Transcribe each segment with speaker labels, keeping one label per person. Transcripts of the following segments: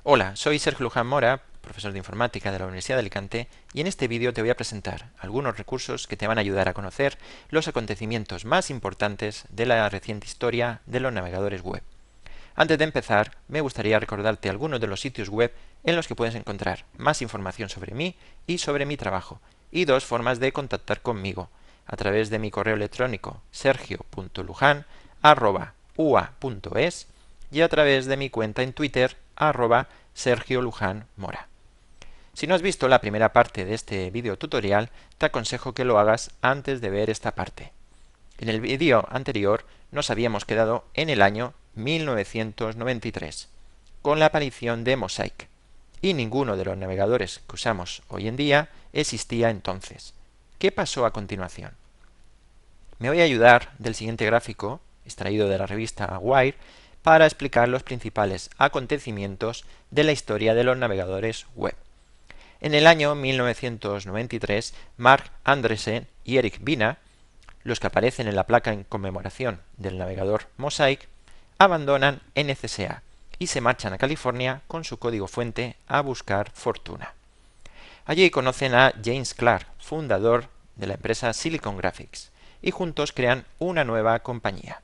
Speaker 1: Hola, soy Sergio Luján Mora, profesor de informática de la Universidad de Alicante, y en este vídeo te voy a presentar algunos recursos que te van a ayudar a conocer los acontecimientos más importantes de la reciente historia de los navegadores web. Antes de empezar, me gustaría recordarte algunos de los sitios web en los que puedes encontrar más información sobre mí y sobre mi trabajo, y dos formas de contactar conmigo, a través de mi correo electrónico sergio.lujan@ua.es y a través de mi cuenta en Twitter @SergioLujanMora. Si no has visto la primera parte de este vídeo tutorial, te aconsejo que lo hagas antes de ver esta parte. En el vídeo anterior nos habíamos quedado en el año 1993, con la aparición de Mosaic, y ninguno de los navegadores que usamos hoy en día existía entonces. ¿Qué pasó a continuación? Me voy a ayudar del siguiente gráfico, extraído de la revista Wired, para explicar los principales acontecimientos de la historia de los navegadores web. En el año 1993, Mark Andreessen y Eric Bina, los que aparecen en la placa en conmemoración del navegador Mosaic, abandonan NCSA y se marchan a California con su código fuente a buscar fortuna. Allí conocen a James Clark, fundador de la empresa Silicon Graphics, y juntos crean una nueva compañía,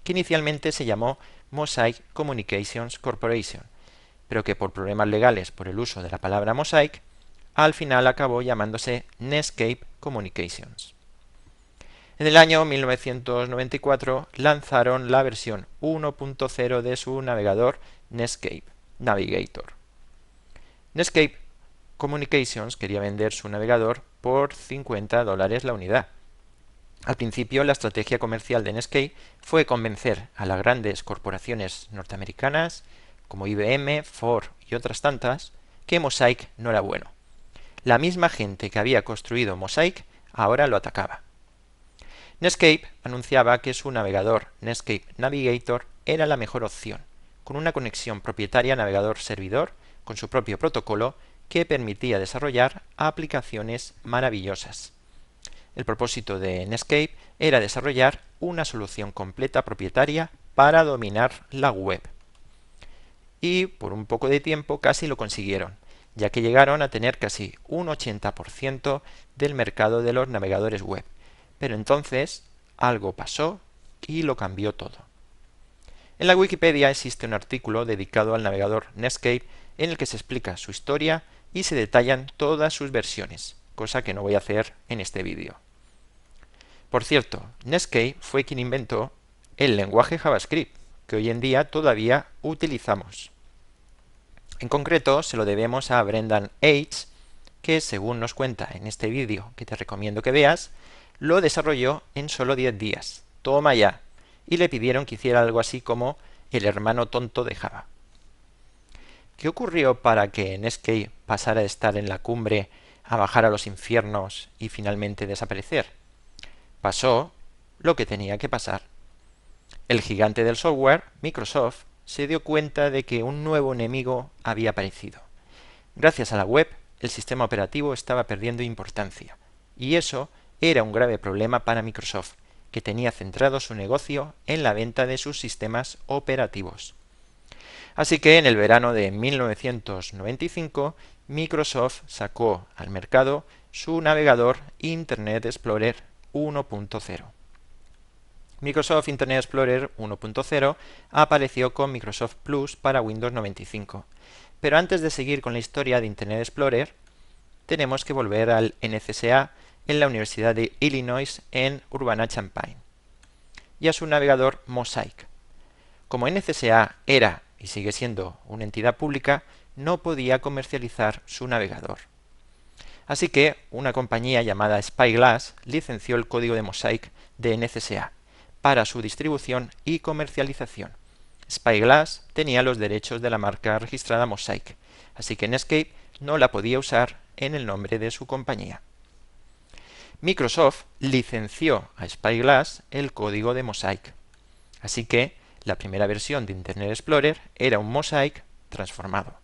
Speaker 1: que inicialmente se llamó Mosaic Communications Corporation, pero que por problemas legales por el uso de la palabra Mosaic, al final acabó llamándose Netscape Communications. En el año 1994 lanzaron la versión 1.0 de su navegador Netscape Navigator. Netscape Communications quería vender su navegador por $50 la unidad. Al principio, la estrategia comercial de Netscape fue convencer a las grandes corporaciones norteamericanas, como IBM, Ford y otras tantas, que Mosaic no era bueno. La misma gente que había construido Mosaic ahora lo atacaba. Netscape anunciaba que su navegador Netscape Navigator era la mejor opción, con una conexión propietaria navegador-servidor con su propio protocolo que permitía desarrollar aplicaciones maravillosas. El propósito de Netscape era desarrollar una solución completa propietaria para dominar la web. Y por un poco de tiempo casi lo consiguieron, ya que llegaron a tener casi un 80% del mercado de los navegadores web. Pero entonces algo pasó y lo cambió todo. En la Wikipedia existe un artículo dedicado al navegador Netscape en el que se explica su historia y se detallan todas sus versiones, cosa que no voy a hacer en este vídeo. Por cierto, Netscape fue quien inventó el lenguaje JavaScript, que hoy en día todavía utilizamos. En concreto, se lo debemos a Brendan Eich, que según nos cuenta en este vídeo que te recomiendo que veas, lo desarrolló en solo 10 días. Toma ya. Y le pidieron que hiciera algo así como el hermano tonto de Java. ¿Qué ocurrió para que Netscape pasara de estar en la cumbre a bajar a los infiernos y finalmente desaparecer? Pasó lo que tenía que pasar. El gigante del software, Microsoft, se dio cuenta de que un nuevo enemigo había aparecido. Gracias a la web, el sistema operativo estaba perdiendo importancia, y eso era un grave problema para Microsoft, que tenía centrado su negocio en la venta de sus sistemas operativos. Así que en el verano de 1995, Microsoft sacó al mercado su navegador Internet Explorer 1.0. Microsoft Internet Explorer 1.0 apareció con Microsoft Plus para Windows 95. Pero antes de seguir con la historia de Internet Explorer, tenemos que volver al NCSA en la Universidad de Illinois en Urbana-Champaign y a su navegador Mosaic. Como NCSA era y sigue siendo una entidad pública, no podía comercializar su navegador. Así que una compañía llamada Spyglass licenció el código de Mosaic de NCSA para su distribución y comercialización. Spyglass tenía los derechos de la marca registrada Mosaic, así que Netscape no la podía usar en el nombre de su compañía. Microsoft licenció a Spyglass el código de Mosaic, así que la primera versión de Internet Explorer era un Mosaic transformado.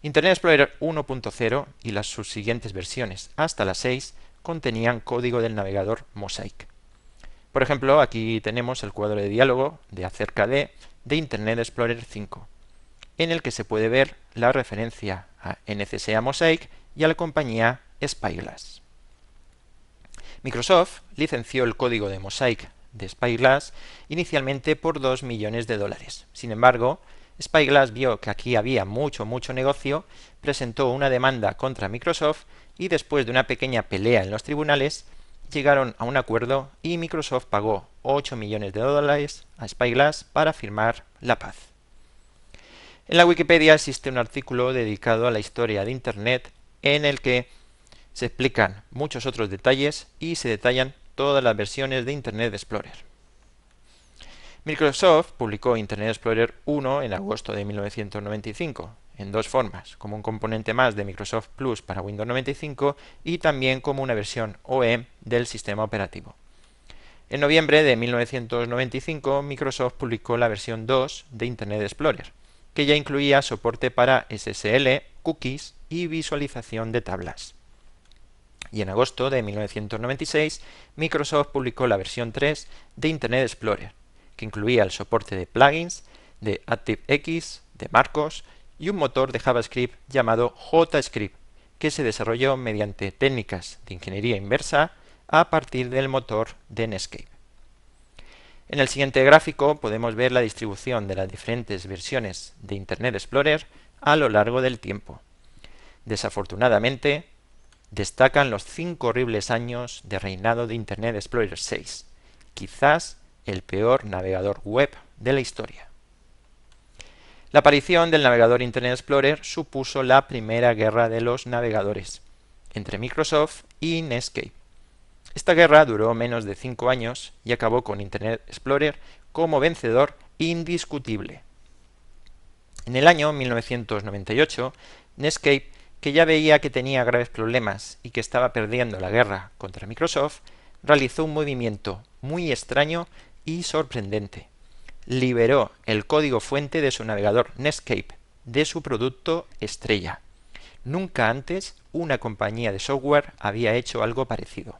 Speaker 1: Internet Explorer 1.0 y las subsiguientes versiones hasta la 6 contenían código del navegador Mosaic. Por ejemplo, aquí tenemos el cuadro de diálogo de acerca de Internet Explorer 5. en el que se puede ver la referencia a NCSA Mosaic y a la compañía Spyglass. Microsoft licenció el código de Mosaic de Spyglass inicialmente por $2 millones. Sin embargo, Spyglass vio que aquí había mucho negocio, presentó una demanda contra Microsoft y después de una pequeña pelea en los tribunales, llegaron a un acuerdo y Microsoft pagó $8 millones a Spyglass para firmar la paz. En la Wikipedia existe un artículo dedicado a la historia de Internet en el que se explican muchos otros detalles y se detallan todas las versiones de Internet Explorer. Microsoft publicó Internet Explorer 1 en agosto de 1995, en dos formas, como un componente más de Microsoft Plus para Windows 95 y también como una versión OEM del sistema operativo. En noviembre de 1995, Microsoft publicó la versión 2 de Internet Explorer, que ya incluía soporte para SSL, cookies y visualización de tablas. Y en agosto de 1996, Microsoft publicó la versión 3 de Internet Explorer, que incluía el soporte de plugins, de ActiveX, de marcos y un motor de JavaScript llamado JScript, que se desarrolló mediante técnicas de ingeniería inversa a partir del motor de Netscape. En el siguiente gráfico podemos ver la distribución de las diferentes versiones de Internet Explorer a lo largo del tiempo. Desafortunadamente, destacan los 5 horribles años de reinado de Internet Explorer 6, quizás el peor navegador web de la historia. La aparición del navegador Internet Explorer supuso la primera guerra de los navegadores entre Microsoft y Netscape. Esta guerra duró menos de 5 años y acabó con Internet Explorer como vencedor indiscutible. En el año 1998, Netscape, que ya veía que tenía graves problemas y que estaba perdiendo la guerra contra Microsoft, realizó un movimiento muy extraño y sorprendente. Liberó el código fuente de su navegador Netscape, de su producto estrella. Nunca antes una compañía de software había hecho algo parecido.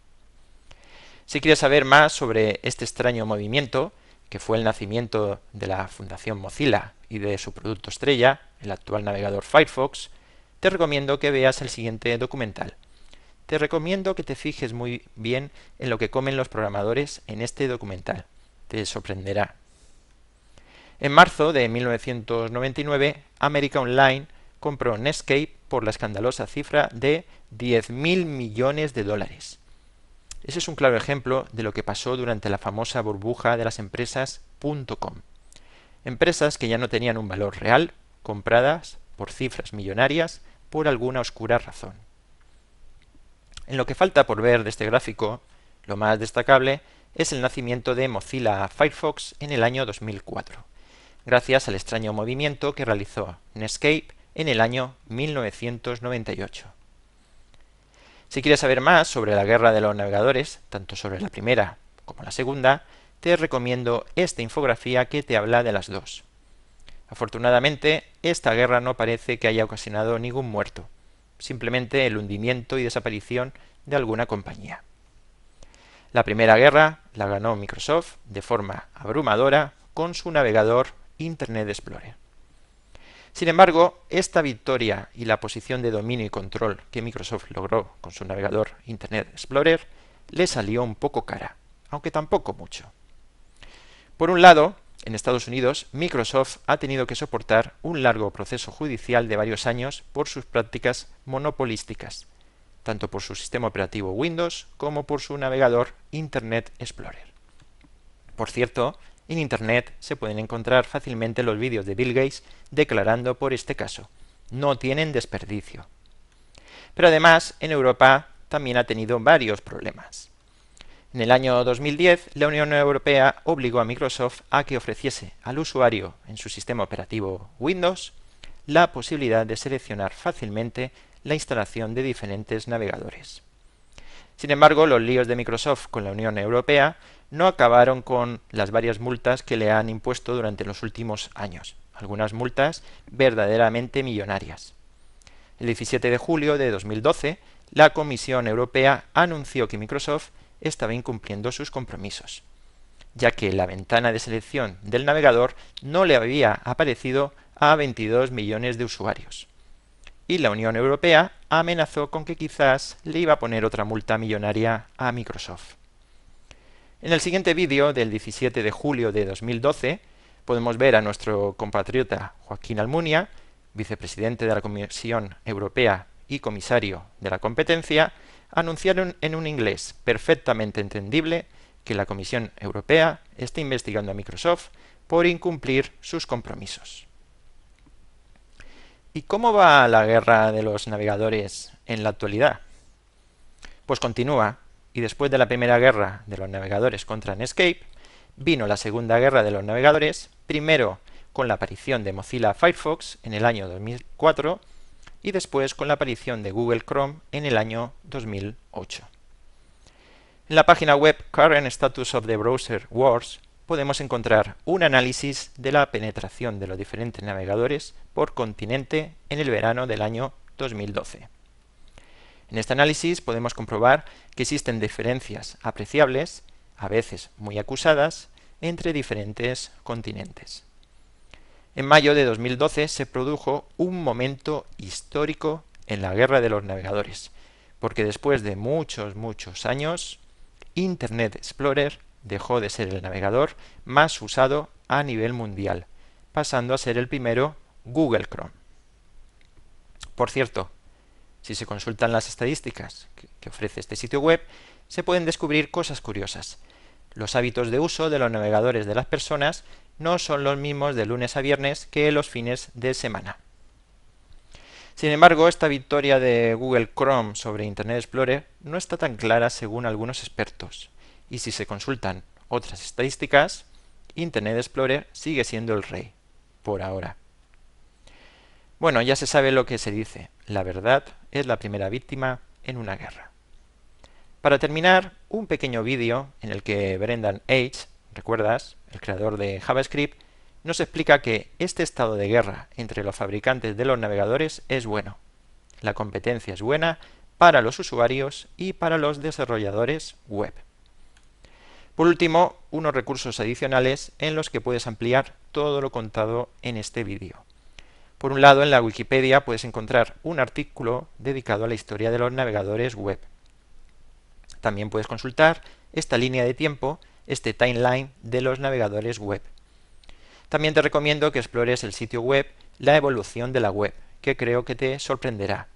Speaker 1: Si quieres saber más sobre este extraño movimiento, que fue el nacimiento de la Fundación Mozilla y de su producto estrella, el actual navegador Firefox, te recomiendo que veas el siguiente documental. Te recomiendo que te fijes muy bien en lo que comen los programadores en este documental. Te sorprenderá. En marzo de 1999, America Online compró Netscape por la escandalosa cifra de $10.000 millones. Ese es un claro ejemplo de lo que pasó durante la famosa burbuja de las empresas .com. Empresas que ya no tenían un valor real, compradas por cifras millonarias por alguna oscura razón. En lo que falta por ver de este gráfico, lo más destacable es el nacimiento de Mozilla Firefox en el año 2004, gracias al extraño movimiento que realizó Netscape en el año 1998. Si quieres saber más sobre la guerra de los navegadores, tanto sobre la primera como la segunda, te recomiendo esta infografía que te habla de las dos. Afortunadamente, esta guerra no parece que haya ocasionado ningún muerto, simplemente el hundimiento y desaparición de alguna compañía. La primera guerra la ganó Microsoft de forma abrumadora con su navegador Internet Explorer. Sin embargo, esta victoria y la posición de dominio y control que Microsoft logró con su navegador Internet Explorer le salió un poco cara, aunque tampoco mucho. Por un lado, en Estados Unidos, Microsoft ha tenido que soportar un largo proceso judicial de varios años por sus prácticas monopolísticas, tanto por su sistema operativo Windows como por su navegador Internet Explorer. Por cierto, en Internet se pueden encontrar fácilmente los vídeos de Bill Gates declarando por este caso. No tienen desperdicio. Pero además, en Europa también ha tenido varios problemas. En el año 2010, la Unión Europea obligó a Microsoft a que ofreciese al usuario en su sistema operativo Windows la posibilidad de seleccionar fácilmente la instalación de diferentes navegadores. Sin embargo, los líos de Microsoft con la Unión Europea no acabaron con las varias multas que le han impuesto durante los últimos años, algunas multas verdaderamente millonarias. El 17 de julio de 2012, la Comisión Europea anunció que Microsoft estaba incumpliendo sus compromisos, ya que la ventana de selección del navegador no le había aparecido a 22 millones de usuarios. Y la Unión Europea amenazó con que quizás le iba a poner otra multa millonaria a Microsoft. En el siguiente vídeo del 17 de julio de 2012 podemos ver a nuestro compatriota Joaquín Almunia, vicepresidente de la Comisión Europea y comisario de la competencia, anunciar en un inglés perfectamente entendible que la Comisión Europea está investigando a Microsoft por incumplir sus compromisos. ¿Y cómo va la guerra de los navegadores en la actualidad? Pues continúa, y después de la primera guerra de los navegadores contra Netscape, vino la segunda guerra de los navegadores, primero con la aparición de Mozilla Firefox en el año 2004 y después con la aparición de Google Chrome en el año 2008. En la página web Current Status of the Browser Wars podemos encontrar un análisis de la penetración de los diferentes navegadores por continente en el verano del año 2012. En este análisis podemos comprobar que existen diferencias apreciables, a veces muy acusadas, entre diferentes continentes. En mayo de 2012 se produjo un momento histórico en la guerra de los navegadores, porque después de muchos años, Internet Explorer dejó de ser el navegador más usado a nivel mundial, pasando a ser el primero Google Chrome. Por cierto, si se consultan las estadísticas que ofrece este sitio web, se pueden descubrir cosas curiosas. Los hábitos de uso de los navegadores de las personas no son los mismos de lunes a viernes que los fines de semana. Sin embargo, esta victoria de Google Chrome sobre Internet Explorer no está tan clara según algunos expertos, y si se consultan otras estadísticas, Internet Explorer sigue siendo el rey, por ahora. Bueno, ya se sabe lo que se dice, la verdad es la primera víctima en una guerra. Para terminar, un pequeño vídeo en el que Brendan Eich, ¿recuerdas?, el creador de JavaScript, nos explica que este estado de guerra entre los fabricantes de los navegadores es bueno. La competencia es buena para los usuarios y para los desarrolladores web. Por último, unos recursos adicionales en los que puedes ampliar todo lo contado en este vídeo. Por un lado, en la Wikipedia puedes encontrar un artículo dedicado a la historia de los navegadores web. También puedes consultar esta línea de tiempo, este timeline de los navegadores web. También te recomiendo que explores el sitio web La evolución de la web, que creo que te sorprenderá.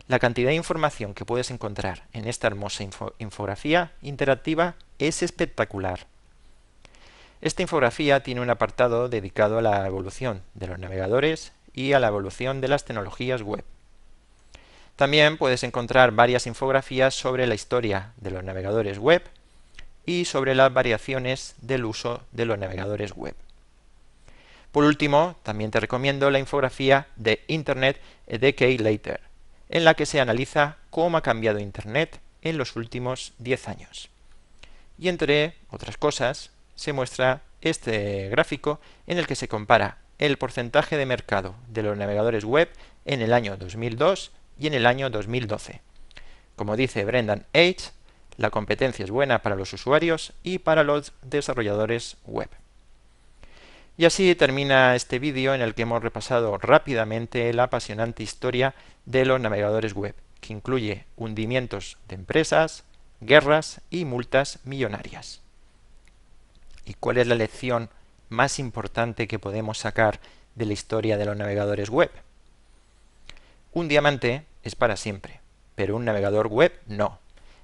Speaker 1: La cantidad de información que puedes encontrar en esta hermosa infografía interactiva es espectacular. Esta infografía tiene un apartado dedicado a la evolución de los navegadores y a la evolución de las tecnologías web. También puedes encontrar varias infografías sobre la historia de los navegadores web y sobre las variaciones del uso de los navegadores web. Por último, también te recomiendo la infografía de Internet a Decade Later, en la que se analiza cómo ha cambiado Internet en los últimos 10 años. Y entre otras cosas, se muestra este gráfico en el que se compara el porcentaje de mercado de los navegadores web en el año 2002 y en el año 2012. Como dice Brendan Eich, la competencia es buena para los usuarios y para los desarrolladores web. Y así termina este vídeo en el que hemos repasado rápidamente la apasionante historia de los navegadores web, que incluye hundimientos de empresas, guerras y multas millonarias. ¿Y cuál es la lección más importante que podemos sacar de la historia de los navegadores web? Un diamante es para siempre, pero un navegador web no.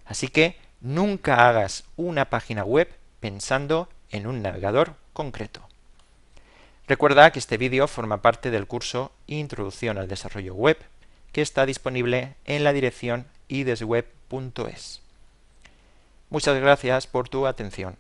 Speaker 1: Así que nunca hagas una página web pensando en un navegador concreto. Recuerda que este vídeo forma parte del curso Introducción al Desarrollo Web, que está disponible en la dirección idesweb.es. Muchas gracias por tu atención.